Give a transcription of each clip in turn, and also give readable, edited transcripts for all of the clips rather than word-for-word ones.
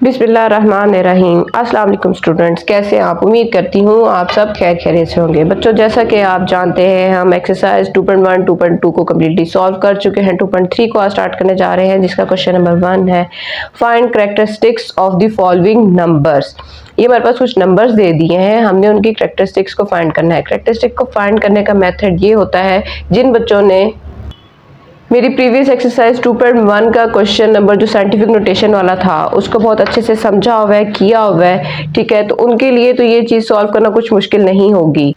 बिस्मिल्लाहिर्रहमानिर्रहीम। अस्सलाम वालेकुम स्टूडेंट्स, कैसे आप? उम्मीद करती हूँ आप सब खैरियत से होंगे। बच्चों, जैसा कि आप जानते हैं हम एक्सरसाइज 2.1 2.2 को कम्प्लीटली सॉल्व कर चुके हैं। 2.3 को आज स्टार्ट करने जा रहे हैं, जिसका क्वेश्चन नंबर 1 है find characteristics of the following numbers. ये हमारे पास कुछ नंबर्स दे दिए हैं, हमने उनकी कैरेक्टरिस्टिक्स को फाइंड करना है। कैरेक्टरिस्टिक को फाइंड करने का मेथड ये होता है, जिन बच्चों ने मेरी प्रीवियस एक्सरसाइज 2.1 का क्वेश्चन नंबर जो साइंटिफिक नोटेशन वाला था उसको बहुत अच्छे से समझा हुआ है, किया हुआ है, ठीक है, तो उनके लिए तो ये चीज़ सॉल्व करना कुछ मुश्किल नहीं होगी।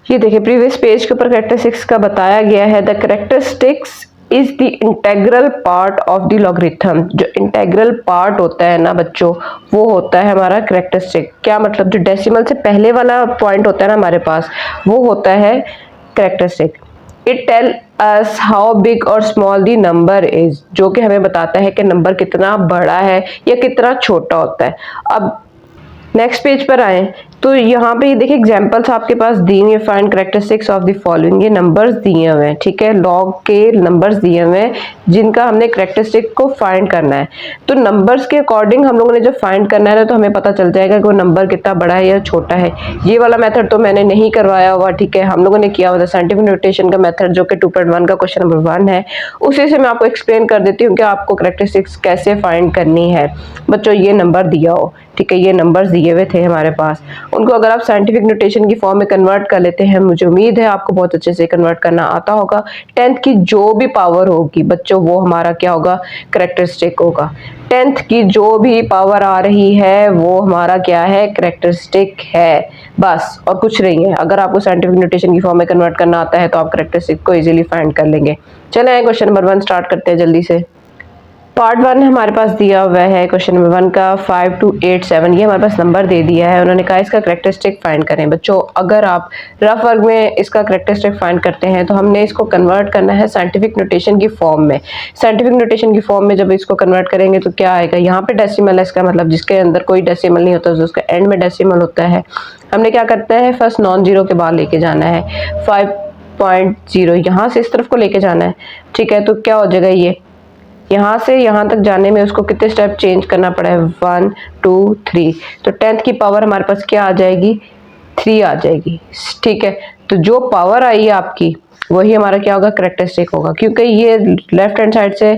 ये देखिए, प्रीवियस पेज के ऊपर कैरेक्टरिस्टिक्स का बताया गया है। The characteristics is the integral part of the logarithm. जो इंटेग्रल पार्ट होता है ना बच्चों, वो होता है हमारा कैरेक्टरिस्टिक। क्या मतलब? जो डेसिमल से पहले वाला पॉइंट होता है ना हमारे पास, वो होता है characteristic. It tell us how big और स्मॉल दी नंबर इज, जो कि हमें बताता है कि नंबर कितना बड़ा है या कितना छोटा होता है। अब नेक्स्ट पेज पर आए तो यहाँ पे ये देखिए एग्जांपल्स आपके पास दिए हुए, find characteristics of the following. ये नंबर्स दिए हुए हैं, ठीक है, लॉग के नंबर्स दिए हुए हैं जिनका हमने कैरेक्टरिस्टिक को फाइंड करना है। तो नंबर्स के अकॉर्डिंग हम लोगों ने जब फाइंड करना है तो हमें पता चल जाएगा कि वो नंबर कितना बड़ा है या छोटा है। ये वाला मेथड तो मैंने नहीं करवाया हुआ, ठीक है, हम लोगों ने किया हुआ था साइंटिफिक नोटेशन का मेथड, जो कि 2.1 का क्वेश्चन नंबर 1 है। उसी से मैं आपको एक्सप्लेन कर देती हूँ कि आपको कैरेक्टरिस्टिक्स कैसे फाइंड करनी है। बच्चों, ये नंबर दिया हो, ठीक है, ये नंबर्स दिए हुए थे हमारे पास, उनको अगर आप साइंटिफिक नोटेशन की फॉर्म में कन्वर्ट कर लेते हैं, मुझे उम्मीद है आपको बहुत अच्छे से कन्वर्ट करना आता होगा। 10th की जो भी पावर होगी बच्चों, वो हमारा क्या होगा? कैरेक्टरिस्टिक होगा। 10th की जो भी पावर आ रही है वो हमारा क्या है? कैरेक्टरिस्टिक है, बस और कुछ नहीं है। अगर आपको साइंटिफिक नोटेशन की फॉर्म में कन्वर्ट करना आता है तो आप कैरेक्टरिस्टिक को इजीली फाइंड कर लेंगे। चलें क्वेश्चन नंबर 1 स्टार्ट करते हैं जल्दी से। पार्ट 1 हमारे पास दिया हुआ है क्वेश्चन नंबर 1 का 5 to 8 7। ये हमारे पास नंबर दे दिया है, उन्होंने कहा इसका कैरेक्टरिस्टिक फाइंड करें। बच्चों, अगर आप रफ वर्क में इसका कैरेक्टरिस्टिक फाइंड करते हैं तो हमने इसको कन्वर्ट करना है साइंटिफिक नोटेशन की फॉर्म में। साइंटिफिक नोटेशन की फॉर्म में जब इसको कन्वर्ट करेंगे तो क्या आएगा? यहाँ पे डेसिमल है, इसका मतलब जिसके अंदर कोई डेसिमल नहीं होता तो उसका एंड में डेसिमल होता है। हमने क्या करते हैं, फर्स्ट नॉन जीरो के बाद लेके जाना है 5.0, यहाँ से इस तरफ को लेके जाना है, ठीक है। तो क्या हो जाएगा, ये यहाँ से यहाँ तक जाने में उसको कितने स्टेप चेंज करना पड़ा है? 1 2 3। तो 10th की पावर हमारे पास क्या आ जाएगी? 3 आ जाएगी, ठीक है। तो जो पावर आई है आपकी वही हमारा क्या होगा? कैरेक्टरिस्टिक होगा, क्योंकि ये लेफ्ट हैंड साइड से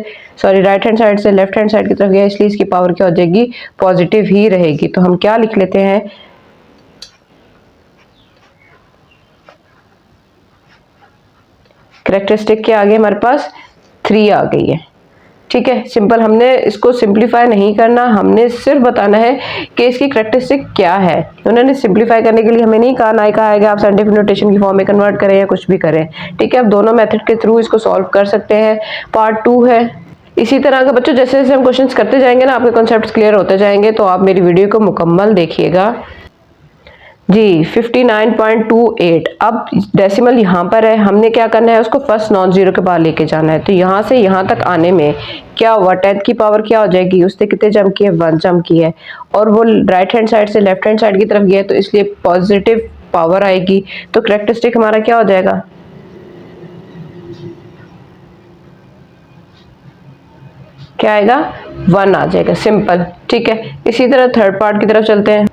राइट हैंड साइड से लेफ्ट हैंड साइड की तरफ गया, इसलिए इसकी पावर क्या हो जाएगी? पॉजिटिव ही रहेगी। तो हम क्या लिख लेते हैं? कैरेक्टरिस्टिक के आगे हमारे पास 3 आ गई है, ठीक है। सिंपल, हमने इसको सिंप्लीफाई नहीं करना, हमने सिर्फ बताना है कि इसकी कैरेक्टरिस्टिक क्या है। उन्होंने सिंप्लीफाई करने के लिए हमें नहीं कहा, ना कहा है कि आप साइंटिफिक नोटेशन की फॉर्म में कन्वर्ट करें या कुछ भी करें, ठीक है। आप दोनों मेथड के थ्रू इसको सॉल्व कर सकते हैं। पार्ट 2 है। इसी तरह का बच्चों, जैसे जैसे हम क्वेश्चंस करते जाएंगे ना, आपके कॉन्सेप्ट्स क्लियर होते जाएंगे, तो आप मेरी वीडियो को मुकम्मल देखिएगा जी। 59.28। अब डेसिमल यहाँ पर है, हमने क्या करना है, उसको फर्स्ट नॉन जीरो के बाद लेके जाना है। तो यहाँ से यहाँ तक आने में क्या हुआ? 10th की पावर क्या हो जाएगी? उसने कितने जंप किए? 1 जंप की है, और वो राइट हैंड साइड से लेफ्ट हैंड साइड की तरफ गया, तो इसलिए पॉजिटिव पावर आएगी। तो कैरेक्टरिस्टिक हमारा क्या हो जाएगा? क्या आएगा? 1 आ जाएगा, सिंपल, ठीक है। इसी तरह थर्ड पार्ट की तरफ चलते हैं।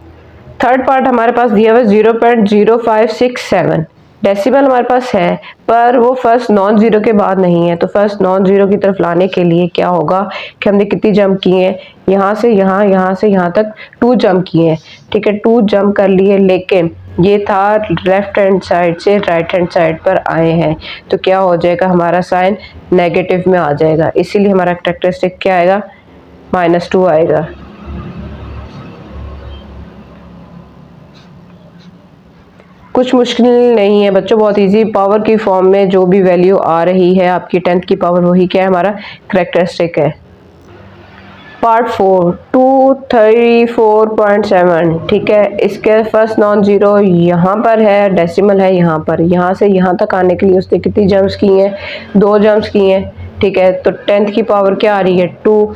थर्ड पार्ट हमारे पास दिया हुआ है 0.0567। डेसिमल हमारे पास है, पर वो फर्स्ट नॉन जीरो के बाद नहीं है। तो फर्स्ट नॉन जीरो की तरफ लाने के लिए क्या होगा कि हमने कितनी जंप की है? यहाँ से यहाँ, यहाँ से यहाँ तक 2 जंप किए हैं, ठीक है। 2 जंप कर लिए, लेकिन ये था लेफ्ट हैंड साइड से राइट हैंड साइड पर आए हैं, तो क्या हो जाएगा? हमारा साइन नेगेटिव में आ जाएगा, इसीलिए हमारा कैरेक्टरिस्टिक क्या आएगा? -2 आएगा। कुछ मुश्किल नहीं है बच्चों, बहुत इजी। पावर की फॉर्म में जो भी वैल्यू आ रही है आपकी 10th की पावर, वही क्या है? हमारा कैरेक्टरिस्टिक है। पार्ट 4 234.7, ठीक है। इसके फर्स्ट नॉन जीरो यहाँ पर है, डेसिमल है यहाँ पर। यहाँ से यहाँ तक आने के लिए उसने कितनी जंप्स की हैं? 2 जंप्स की हैं, ठीक है। तो 10th की पावर क्या आ रही है? 2।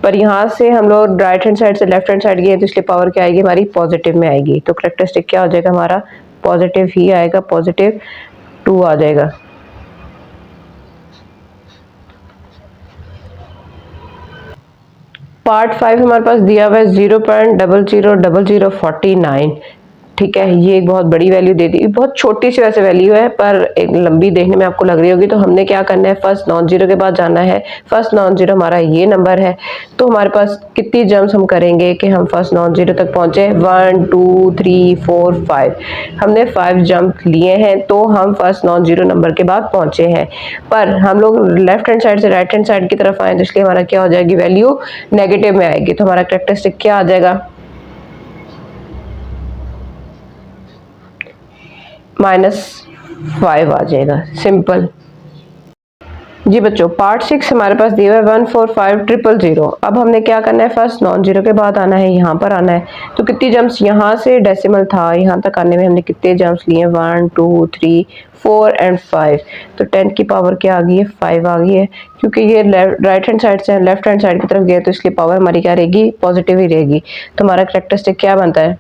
पर यहाँ से हम लोग राइट हैंड साइड से लेफ्ट हैंड साइड गए, तो इसलिए पावर क्या आएगी? हमारी पॉजिटिव में आएगी। तो कैरेक्टरिस्टिक क्या हो जाएगा? हमारा पॉजिटिव ही आएगा, +2 आ जाएगा। पार्ट 5 हमारे पास दिया हुआ है 0.000049। ठीक है, ये एक बहुत बड़ी वैल्यू दे दी, बहुत छोटी सी वैसे वैल्यू है पर एक लंबी देखने में आपको लग रही होगी। तो हमने क्या करना है, फर्स्ट नॉन जीरो के बाद जाना है। फर्स्ट नॉन जीरो हमारा ये नंबर है, तो हमारे पास कितनी जम्प्स हम करेंगे कि हम फर्स्ट नॉन जीरो तक पहुंचे। 1 2 3 4 5, हमने 5 जंप लिए हैं तो हम फर्स्ट नॉन जीरो नंबर के बाद पहुंचे हैं। पर हम लोग लेफ्ट हैंड साइड से राइट हैंड साइड की तरफ आए तो इसलिए हमारा क्या हो जाएगी, वैल्यू नेगेटिव में आएगी। तो हमारा कैरेक्टरिस्टिक क्या आ जाएगा, -5 आ जाएगा। सिंपल जी बच्चों। पार्ट 6 हमारे पास दिया है 145,000। अब हमने क्या करना है, फर्स्ट नॉन जीरो के बाद आना है, यहाँ पर आना है। तो कितनी जम्प्स, यहाँ से डेसिमल था यहाँ तक आने में हमने कितने जम्प्स लिए, 1 2 3 4 एंड 5। तो 10 की पावर क्या आ गई है, 5 आ गई है। क्योंकि ये राइट हैंड साइड से लेफ्ट हैंड साइड की तरफ गया तो इसलिए पावर हमारी क्या रहेगी, पॉजिटिव ही रहेगी। तो हमारा कैरेक्टरिस्टिक क्या बनता है,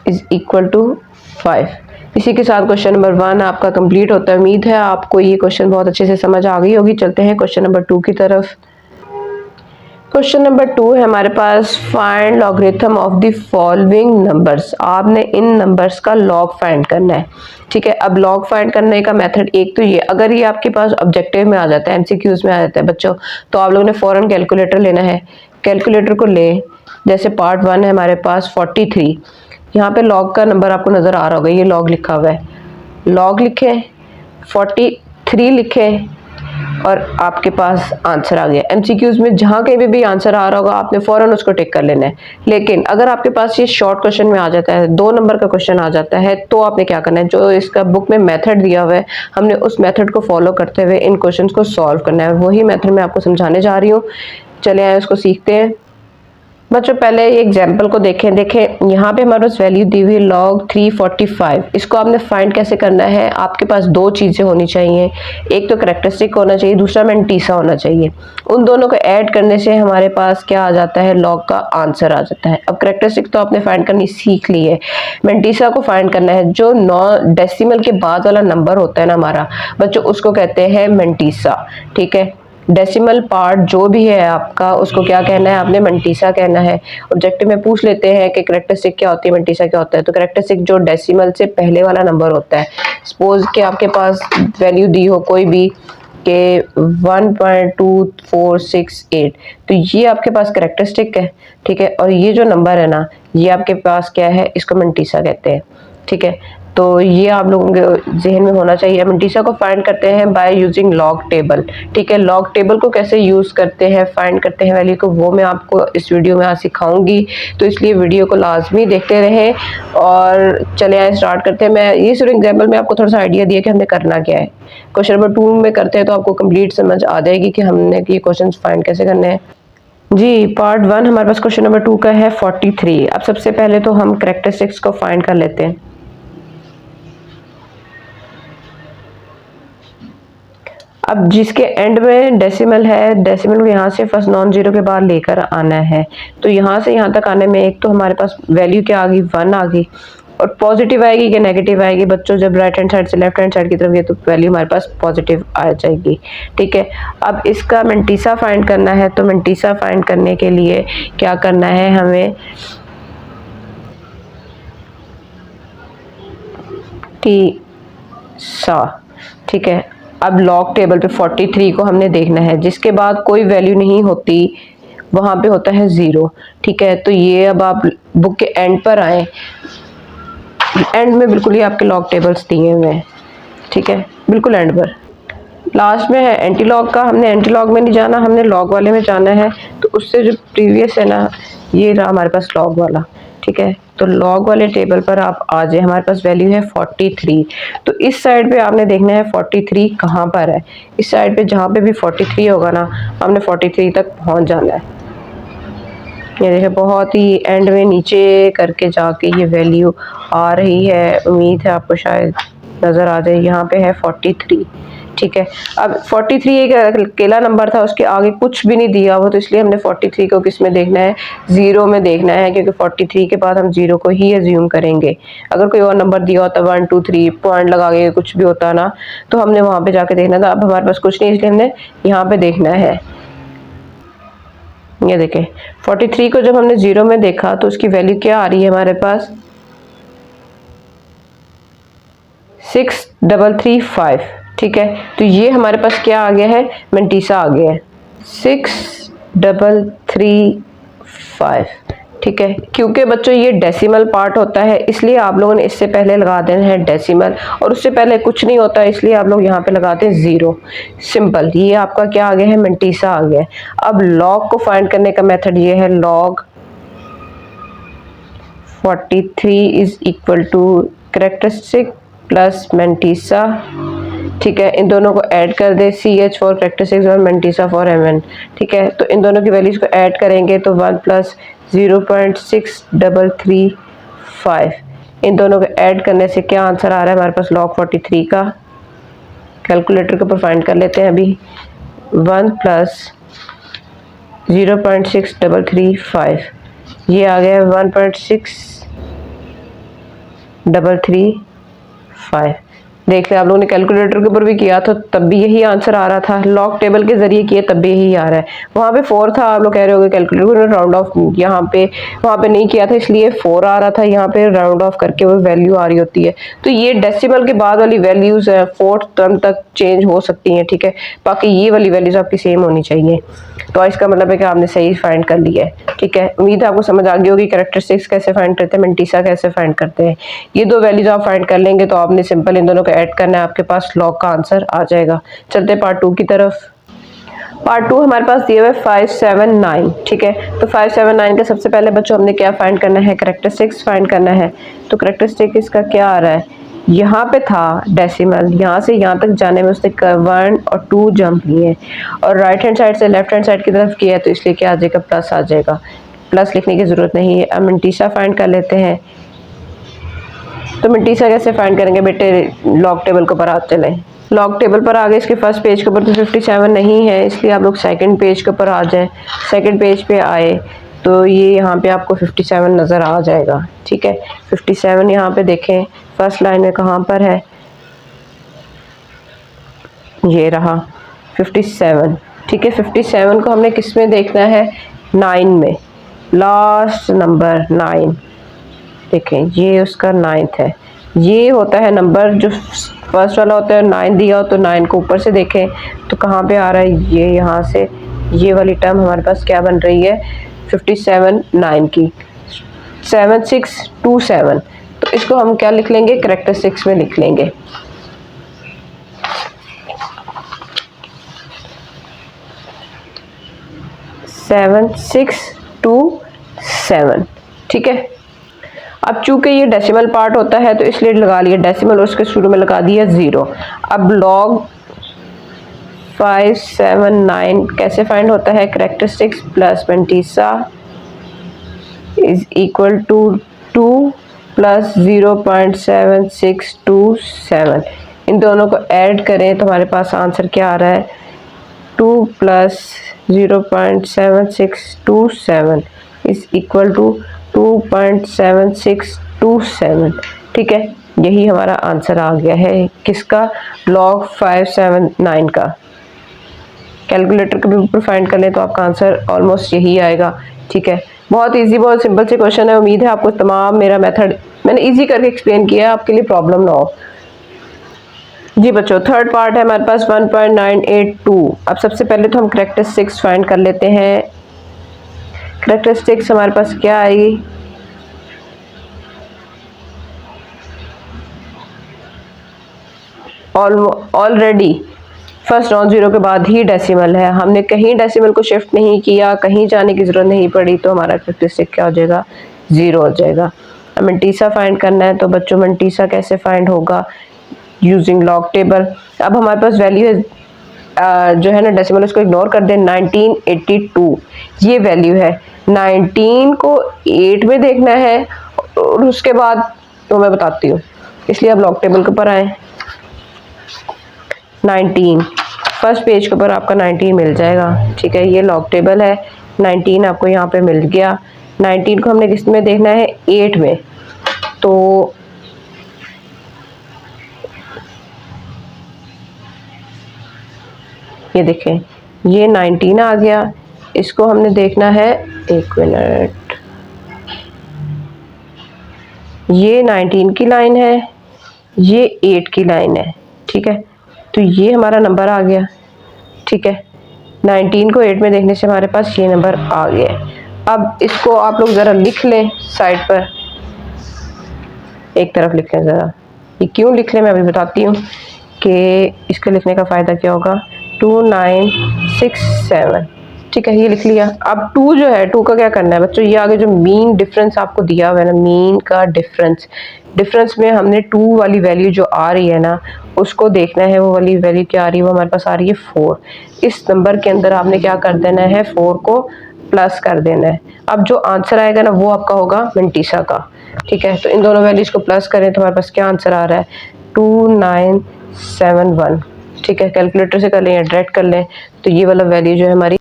इज इक्वल टू 5। इसी के साथ क्वेश्चन नंबर 1 आपका कंप्लीट होता है। उम्मीद है आपको ये क्वेश्चन बहुत अच्छे से समझ आ गई होगी। चलते हैं क्वेश्चन नंबर 2 की तरफ। क्वेश्चन नंबर 2 है हमारे पास, find logarithm of the following numbers. आपने इन नंबर्स का लॉग फाइंड करना है। ठीक है, अब लॉग फाइंड करने का मेथड एक तो ये, अगर ये आपके पास ऑब्जेक्टिव में आ जाता है, एमसीक्यूज में आ जाता है बच्चों, तो आप लोगों ने फौरन कैलकुलेटर लेना है। कैलकुलेटर को ले, जैसे पार्ट 1 है हमारे पास 43, यहाँ पे लॉग का नंबर आपको नजर आ रहा होगा, ये लॉग लिखा हुआ है। लॉग लिखें, 43 लिखें और आपके पास आंसर आ गया। एमसीक्यूज में जहाँ कहीं भी आंसर आ रहा होगा आपने फौरन उसको टिक कर लेना है। लेकिन अगर आपके पास ये शॉर्ट क्वेश्चन में आ जाता है, 2 नंबर का क्वेश्चन आ जाता है, तो आपने क्या करना है, जो इसका बुक में मेथड दिया हुआ है हमने उस मेथड को फॉलो करते हुए इन क्वेश्चन को सॉल्व करना है। वही मेथड मैं आपको समझाने जा रही हूँ। चले आए उसको सीखते हैं बच्चों। पहले ये एग्जाम्पल को देखें यहाँ पे हमारे पास वैल्यू दी हुई log 345। इसको आपने फाइंड कैसे करना है, आपके पास 2 चीज़ें होनी चाहिए, एक तो करेक्टरिस्टिक होना चाहिए, दूसरा मेंटीसा होना चाहिए। उन दोनों को ऐड करने से हमारे पास क्या आ जाता है, log का आंसर आ जाता है। अब करेक्टरिस्टिक तो आपने फाइंड करनी सीख ली है, मेंटीसा को फाइंड करना है। जो 9 डेसिमल के बाद वाला नंबर होता है ना हमारा बच्चों, उसको कहते हैं मेंटीसा। ठीक है, डेसिमल पार्ट जो भी है आपका, उसको क्या कहना है आपने, मेंटीसा कहना है। ऑब्जेक्टिव में पूछ लेते हैं कि करेक्टरिस्टिक क्या होती है, मेंटीसा क्या होता है। तो करेक्टरिस्टिक जो डेसिमल से पहले वाला नंबर होता है, सपोज कि आपके पास वैल्यू दी हो कोई भी के 1.2468, तो ये आपके पास करेक्टरिस्टिक है। ठीक है, और ये जो नंबर है ना, ये आपके पास क्या है, इसको मेंटीसा कहते हैं। ठीक है, तो ये आप लोगों के जहन में होना चाहिए। मेंटीसा को फाइंड करते हैं बाय यूजिंग लॉग टेबल। ठीक है, लॉग टेबल को कैसे यूज करते हैं, फाइंड करते हैं वैल्यू को, वो मैं आपको इस वीडियो में आज सिखाऊंगी। तो इसलिए वीडियो को लाजमी देखते रहें। और चले आए स्टार्ट करते हैं। मैं ये सिर्फ एग्जाम्पल में आपको थोड़ा सा आइडिया दिया कि हमने करना क्या है। क्वेश्चन नंबर 2 में करते हैं तो आपको कंप्लीट समझ आ जाएगी कि हमने ये क्वेश्चन फाइंड कैसे करने हैं। जी, पार्ट 1 हमारे पास क्वेश्चन नंबर 2 का है 43। अब सबसे पहले तो हम करेक्टरिस्टिक्स को फाइंड कर लेते हैं। अब जिसके एंड में डेसिमल है, डेसिमल को यहाँ से फर्स्ट नॉन जीरो के बाद लेकर आना है। तो यहाँ से यहाँ तक आने में एक तो हमारे पास वैल्यू क्या आ गई, 1 आ गई। और पॉजिटिव आएगी कि नेगेटिव आएगी बच्चों, जब राइट हैंड साइड से लेफ्ट हैंड साइड की तरफ गए तो वैल्यू हमारे पास पॉजिटिव आ जाएगी। ठीक है, अब इसका मेंटीसा फाइंड करना है। तो मेंटीसा फाइंड करने के लिए क्या करना है हमें, टीसा। ठीक है, अब लॉग टेबल पे 43 को हमने देखना है, जिसके बाद कोई वैल्यू नहीं होती वहां पे होता है 0। ठीक है, तो ये अब आप बुक के एंड पर आए, एंड में बिल्कुल ही आपके लॉग टेबल्स दिए हुए हैं। ठीक है, बिल्कुल एंड पर लास्ट में है एंटी लॉग का। हमने एंटी लॉग में नहीं जाना, हमने लॉग वाले में जाना है। तो उससे जो प्रीवियस है ना, ये रहा हमारे पास लॉग वाला। ठीक है, तो लॉग वाले टेबल पर आप आ जाए, हमारे पास वैल्यू है 43। तो इस साइड पे आपने देखना है 43 कहाँ पर है। इस साइड पे जहाँ पे भी 43 होगा ना, हमने 43 तक पहुँच जाना है। ये देखिए, बहुत ही एंड में नीचे करके जाके ये वैल्यू आ रही है। उम्मीद है आपको शायद नज़र आ जाए, यहाँ पे है 43। ठीक है। अब 43 एक अकेला नंबर था, उसके आगे कुछ भी नहीं दिया हुआ, तो इसलिए हमने 43 को किस में देखना है, 0 में देखना है, क्योंकि 43 के बाद हम 0 को ही एज्यूम करेंगे। अगर कोई और नंबर दिया होता 1 2 3 पॉइंट लगा के कुछ भी होता ना, तो हमने वहां पे जाके देखना था। अब हमारे पास कुछ नहीं, इसलिए हमने यहाँ पे देखना है। ये देखें 43 को जब हमने 0 में देखा तो उसकी वैल्यू क्या आ रही है हमारे पास, 6335। ठीक है, तो ये हमारे पास क्या आ गया है, मेंटीसा आ गया है 6335। ठीक है, क्योंकि बच्चों ये डेसिमल पार्ट होता है, इसलिए आप लोगों ने इससे पहले लगा देना है डेसिमल, और उससे पहले कुछ नहीं होता, इसलिए आप लोग यहाँ पे लगाते हैं 0। सिंपल, ये आपका क्या आ गया है, मेंटीसा आ गया है। अब लॉग को फाइंड करने का मेथड ये है, log 43 is equal to characteristic plus mantissa. ठीक है, इन दोनों को ऐड कर दे, CH फॉर कैरेक्टरिस्टिक्स और मेंटीसा फॉर MN। ठीक है, तो इन दोनों की वैल्यूज को ऐड करेंगे तो 1 प्लस 0.6335, इन दोनों को ऐड करने से क्या आंसर आ रहा है हमारे पास, log 43 का। कैलकुलेटर के ऊपर फाइंड कर लेते हैं अभी। 1 प्लस 0.6335, ये आ गया 1.6335। देख लें, आप लोगों ने कैलकुलेटर के ऊपर भी किया तो तब भी यही आंसर आ रहा था, लॉग टेबल के जरिए किए तब भी यही आ रहा है। वहाँ पे 4 था, आप लोग कह रहे होंगे कैलकुलेटर राउंड ऑफ यहाँ पे वहाँ पे नहीं किया था, इसलिए 4 आ रहा था, यहाँ पे राउंड ऑफ करके वो वैल्यू आ रही होती है। तो ये डेसिमल के बाद वाली वैल्यूज है 4th टर्म तक चेंज हो सकती हैं। ठीक है, बाकी ये वाली वैल्यूज आपकी सेम होनी चाहिए। तो इसका मतलब है कि आपने सही फाइंड कर लिया है। ठीक है, उम्मीद है आपको समझ आ गई होगी कैरेक्टरिस्टिक्स कैसे फाइंड करते हैं, मेंटीसा कैसे फाइंड करते हैं। ये 2 वैल्यूज आप फाइंड कर लेंगे तो आपने सिंपल इन दोनों को ऐड करना है, आपके पास लॉग का आंसर आ जाएगा। चलते हैं पार्ट 2 की तरफ। पार्ट 2 हमारे पास दिया हुआ है 579। ठीक है, तो 579 का सबसे पहले बच्चों हमने क्या फाइंड करना है, कैरेक्टरिस्टिक्स फाइंड करना है। तो कैरेक्टरिस्टिक इसका क्या आ रहा है, यहाँ पे था डेसिमल, यहाँ से यहाँ तक जाने में उसने 1 और 2 जंप लिए, और राइट हैंड साइड से लेफ्ट हैंड साइड की तरफ किया, तो इसलिए क्या आ जाएगा, प्लस आ जाएगा। प्लस लिखने की जरूरत नहीं है। अब मेंटीसा फाइंड कर लेते हैं। तो मेंटीसा कैसे फाइंड करेंगे बेटे, लॉग टेबल के ऊपर आप चलें। लॉग टेबल पर आ गए, इसके फर्स्ट पेज के ऊपर तो 57 नहीं है, इसलिए आप लोग सेकंड पेज के ऊपर आ जाएं। सेकंड पेज पे आए तो ये यहाँ पे आपको 57 नज़र आ जाएगा। ठीक है, 57 यहाँ पे देखें फर्स्ट लाइन में कहाँ पर है, ये रहा 57। ठीक है, 57 को हमने किस में देखना है, 9 में, लास्ट नंबर 9। देखें ये उसका 9th है। ये होता है नंबर जो फर्स्ट वाला होता है, 9 दिया हो तो 9 को ऊपर से देखें तो कहाँ पे आ रहा है, ये यहाँ से ये वाली टर्म हमारे पास क्या बन रही है, 57 9 की 7627। तो इसको हम क्या लिख लेंगे, कैरेक्टरिस्टिक्स में लिख लेंगे। Seven six two 7। ठीक है, अब चूंकि ये डेसिमल पार्ट होता है तो इसलिए लगा लिया डेसिमल और उसके शुरू में लगा दिया 0। अब लॉग 579 कैसे फाइंड होता है, characteristics plus mantissa is equal to 2 plus 0.7627। इन दोनों को ऐड करें तो हमारे पास आंसर क्या आ रहा है, 2 प्लस 0.7627 इज इक्वल टू 2.7627। ठीक है, यही हमारा आंसर आ गया है किसका, लॉग 579 का। कैलकुलेटर के भी ऊपर फाइंड कर लें तो आपका आंसर ऑलमोस्ट यही आएगा। ठीक है, बहुत इजी, बहुत सिंपल से क्वेश्चन है। उम्मीद है आपको तमाम मेरा मेथड मैंने इजी करके एक्सप्लेन किया है, आपके लिए प्रॉब्लम ना हो। जी बच्चों, थर्ड पार्ट है हमारे पास 1.982। अब सबसे पहले तो हम कैरेक्टरिस्टिक्स फाइंड कर लेते हैं। कैरेक्टरिस्टिक्स हमारे पास क्या आएगी, ऑलरेडी फर्स्ट नॉन जीरो के बाद ही डेसिमल है, हमने कहीं डेसिमल को शिफ्ट नहीं किया, कहीं जाने की जरूरत नहीं पड़ी, तो हमारा कैरेक्टरिस्टिक क्या हो जाएगा, 0 हो जाएगा। अब मेंटीसा फाइंड करना है तो बच्चों मेंटीसा कैसे फाइंड होगा, यूजिंग लॉग टेबल। अब हमारे पास वैल्यू है जो है ना डेसिमल, उसको इग्नोर कर दें, 1982 ये वैल्यू है। 19 को 8 में देखना है और उसके बाद तो मैं बताती हूँ, इसलिए अब लॉग टेबल के ऊपर आए। 19, फर्स्ट पेज के ऊपर आपका 19 मिल जाएगा। ठीक है, ये लॉग टेबल है, 19 आपको यहाँ पे मिल गया। 19 को हमने किस में देखना है, 8 में। तो ये देखें, ये 19 आ गया, इसको हमने देखना है, एक मिनट, ये 19 की लाइन है, ये 8 की लाइन है। ठीक है, तो ये हमारा नंबर आ गया। ठीक है, 19 को 8 में देखने से हमारे पास ये नंबर आ गया। अब इसको आप लोग ज़रा लिख लें साइड पर, एक तरफ लिख लें ज़रा। ये क्यों लिख लें मैं अभी बताती हूँ कि इसके लिखने का फ़ायदा क्या होगा। 2967, ठीक है, ये लिख लिया। अब 2 जो है, 2 का क्या करना है बच्चों, ये आगे जो मीन डिफरेंस आपको दिया हुआ है ना, मीन का डिफरेंस में हमने 2 वाली वैल्यू जो आ रही है ना, उसको देखना है। वो वाली वैल्यू क्या आ रही है, वो हमारे पास आ रही है 4। इस नंबर के अंदर आपने क्या कर देना है, 4 को प्लस कर देना है। अब जो आंसर आएगा ना, वो आपका होगा मंटीसा का। ठीक है, तो इन दोनों वैल्यूज को प्लस करें तो हमारे पास क्या आंसर आ रहा है, 2971। ठीक है, कैलकुलेटर से कर लें या डायरेक्ट कर लें, तो ये वाला वैल्यू जो है हमारी,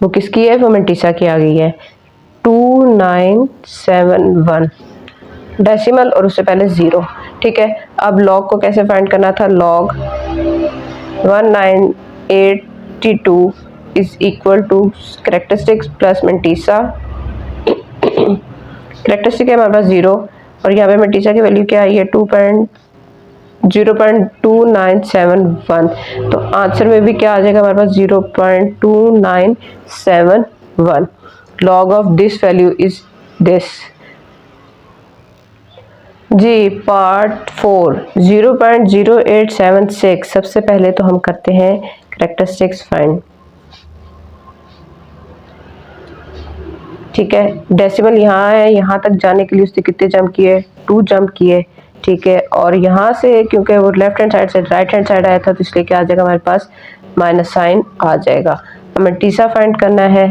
वो किसकी है, वो मंटीसा की आ गई है, 2971 डेसिमल और उससे पहले 0। ठीक है, अब लॉग को कैसे फाइंड करना था, log 1982 is equal to characteristics plus mantissa. Characteristic है हमारे पास 0 और यहाँ पे मंटीसा की वैल्यू क्या आई है, 0.2971। तो आंसर में भी क्या आ जाएगा हमारे पास, 0.2971। Log of this value is this. जी, पार्ट 4, 0.0876। सबसे पहले तो हम करते हैं करेक्टरिस्टिक्स फाइंड। ठीक है, डेसिमल यहाँ है, यहाँ तक जाने के लिए उसने कितने जंप किए, 2 जंप किए। ठीक है, और यहाँ से क्योंकि वो लेफ्ट हैंड साइड से राइट हैंड साइड आया था, तो इसलिए क्या आ जाएगा हमारे पास, माइनस साइन आ जाएगा। हमें टीसा फाइंड करना है,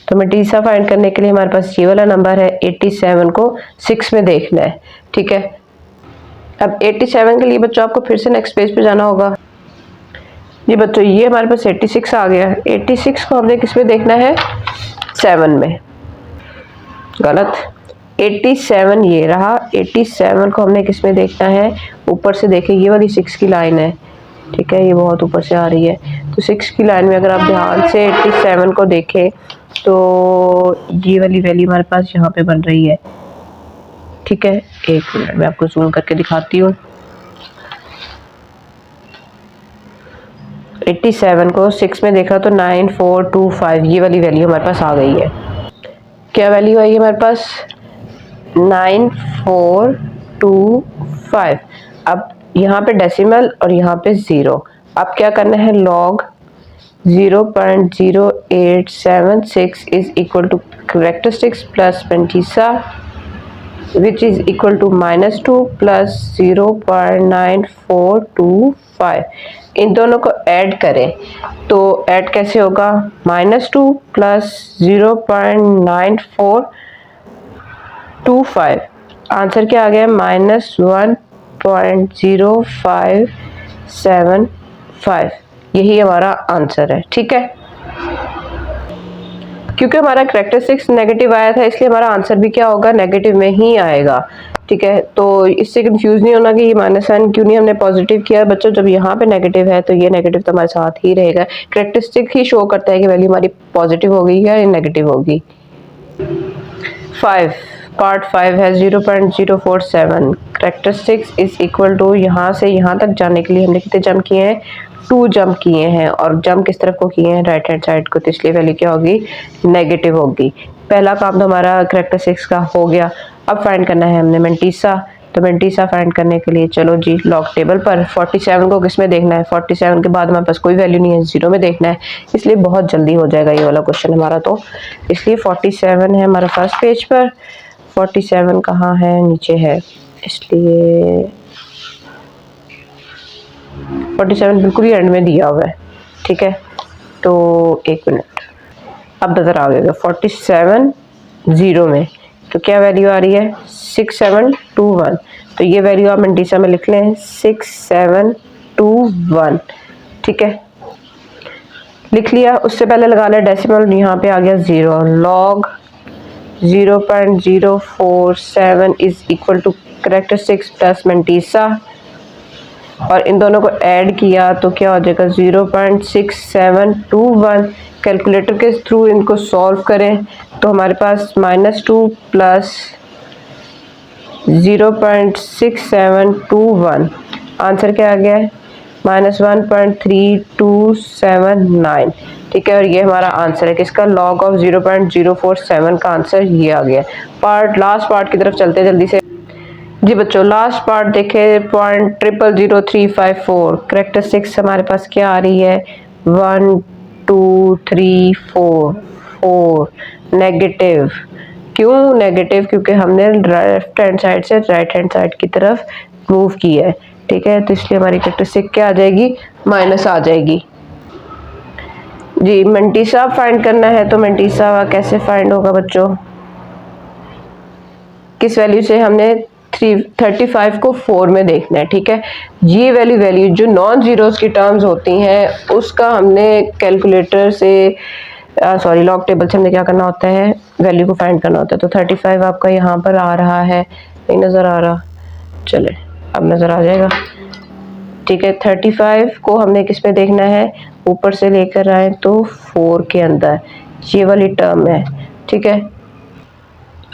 तो हमें टीसा फाइंड करने के लिए हमारे पास ये वाला नंबर है, 87 को 6 में देखना है। ठीक है, अब 87 के लिए बच्चों आपको फिर से नेक्स्ट पेज पे जाना होगा। जी बच्चों, ये हमारे पास 86 आ गया। 86 को हमने किस में देखना है, 7 में। गलत, 87 ये रहा, 87 को हमने किस में देखना है, ऊपर से देखें, ये वाली 6 की लाइन है। ठीक है, ये बहुत ऊपर से आ रही है, तो 6 की लाइन में अगर आप ध्यान से 87 को देखें तो ये वाली वैल्यू हमारे पास यहाँ पे बन रही है। ठीक है, एक मिनट मैं आपको जूम करके दिखाती हूँ। 87 को 6 में देखा तो 9425, ये वाली वैल्यू हमारे पास आ गई है। क्या वैल्यू आई है हमारे पास, 9425। अब यहाँ पे डेसिमल और यहाँ पे 0। अब क्या करना है, log 0.0876 is equal to characteristics plus mantissa which is equal to -2 plus 0.9425। इन दोनों को ऐड करें तो ऐड कैसे होगा, -2 प्लस 0.9425, आंसर क्या आ गया, -1.0575। यही हमारा आंसर है। ठीक है, क्योंकि हमारा करेक्टरिस्टिक्स नेगेटिव आया था, इसलिए हमारा आंसर भी क्या होगा, नेगेटिव में ही आएगा। ठीक है, तो इससे कंफ्यूज नहीं होना कि ये माइनस साइन क्यों नहीं हमने पॉजिटिव किया। बच्चों, जब यहाँ पे नेगेटिव है तो ये नेगेटिव तो हमारे साथ ही रहेगा। करेक्टरिस्टिक ही शो करता है कि वैल्यू हमारी पॉजिटिव होगी या नेगेटिव होगी। 5, पार्ट 5 है 0.047। करेक्टरिस्टिक्स इज इक्वल टू, यहाँ से यहाँ तक जाने के लिए हमने कितने जंप किए हैं, 2 जंप किए हैं, और जंप किस तरफ को किए हैं, राइट हैंड साइड को, तो इसलिए वैल्यू क्या होगी, नेगेटिव होगी। पहला काम तो हमारा करेक्टरिस्टिक्स का हो गया। अब फाइंड करना है हमने मंटीसा। तो मंटीसा फाइंड करने के लिए चलो जी, लॉग टेबल पर 47 को किस में देखना है, 47 के बाद हमारे पास कोई वैल्यू नहीं है, 0 में देखना है, इसलिए बहुत जल्दी हो जाएगा ये वाला क्वेश्चन हमारा। तो इसलिए 47 है हमारा फर्स्ट पेज पर, 47 कहाँ है, नीचे है, इसलिए 47 बिल्कुल ही एंड में दिया हुआ है। ठीक है, तो एक मिनट, अब नजर आ गएगा 47 0 में, तो क्या वैल्यू आ रही है, 6721। तो ये वैल्यू आप मंटीसा में लिख लें 6721, ठीक है, लिख लिया। उससे पहले लगा लें डेसिमल, यहाँ पे आ गया 0, log 0.047 is equal to characteristics plus mantissa, और इन दोनों को ऐड किया तो क्या हो जाएगा 0.6721। कैलकुलेटर के थ्रू इनको सॉल्व करें तो हमारे पास -2 प्लस 0.6721, आंसर क्या आ गया है -1.3279, ठीक है। और ये हमारा आंसर है किसका, लॉग ऑफ 0.047 का आंसर ये आ गया। लास्ट पार्ट की तरफ चलते जल्दी से जी बच्चों। लास्ट पार्ट देखें, 0.000354, करेक्टरिस्टिक्स हमारे पास क्या आ रही है 1 2 3 4 4 नेगेटिव। क्यों नेगेटिव, क्योंकि हमने लेफ्ट हैंड साइड से राइट हैंड साइड की तरफ मूव की है, ठीक है, तो इसलिए हमारी करेक्टरिस्टिक क्या आ जाएगी, माइनस आ जाएगी। जी मंटीसा फाइंड करना है, तो मंटीसा कैसे फाइंड होगा बच्चों, किस वैल्यू से, हमने 35 को 4 में देखना है, ठीक है। ये वैल्यू जो नॉन जीरोस की टर्म्स होती हैं उसका हमने कैलकुलेटर से लॉग टेबल से हमने क्या करना होता है, वैल्यू को फाइंड करना होता है। तो 35 आपका यहाँ पर आ रहा है, नहीं नज़र आ रहा, चले अब नज़र आ जाएगा, ठीक है। 35 को हमने किस में देखना है, ऊपर से लेकर आए तो 4 के अंदर, ये वाली टर्म है, ठीक है।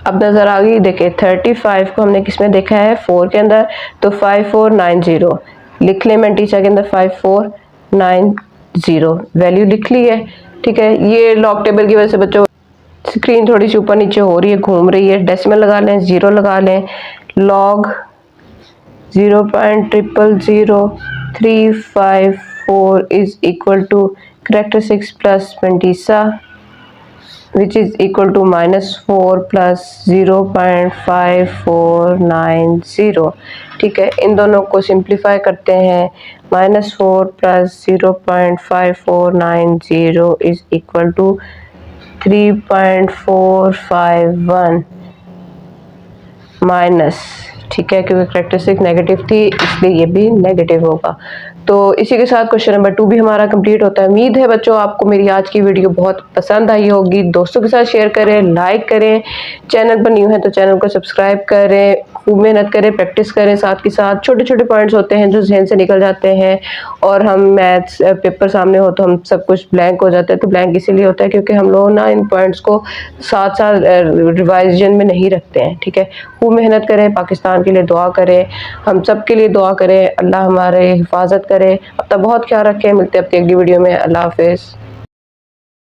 अब नज़र आ गई, देखिए 35 को हमने किस में देखा है, 4 के अंदर, तो 5490 लिख लें मंटीसा के अंदर, 5490 वैल्यू लिख ली है, ठीक है। ये लॉग टेबल की वजह से बच्चों स्क्रीन थोड़ी सी ऊपर नीचे हो रही है, घूम रही है, डेसिमल लगा लें, 0 लगा लें, log 0.000354 is equal to characteristics plus mantissa which is equal to -4 plus 0.5490, ठीक है। इन दोनों को सिंप्लीफाई करते हैं, -4 plus 0.5490 is equal to 3.451 minus, ठीक है, क्योंकि करेक्टरिस्टिक नेगेटिव थी इसलिए ये भी नेगेटिव होगा। तो इसी के साथ क्वेश्चन नंबर 2 भी हमारा कंप्लीट होता है। उम्मीद है बच्चों आपको मेरी आज की वीडियो बहुत पसंद आई होगी, दोस्तों के साथ शेयर करें, लाइक करें, चैनल पर न्यू है तो चैनल को सब्सक्राइब करें, खूब मेहनत करें, प्रैक्टिस करें, साथ के साथ छोटे छोटे पॉइंट्स होते हैं जो जहन से निकल जाते हैं, और हम मैथ्स पेपर सामने हो तो हम सब कुछ ब्लैंक हो जाता है। तो ब्लैंक इसीलिए होता है क्योंकि हम लोग ना इन पॉइंट्स को साथ साथ रिवाइजन में नहीं रखते हैं, ठीक है। खूब मेहनत करें, पाकिस्तान के लिए दुआ करें, हम सब के लिए दुआ करें, अल्लाह हमारे हिफाजत करे। अपना बहुत ख्याल रखें, मिलते हैं अपनी अगली वीडियो में, अल्लाह हाफिज़।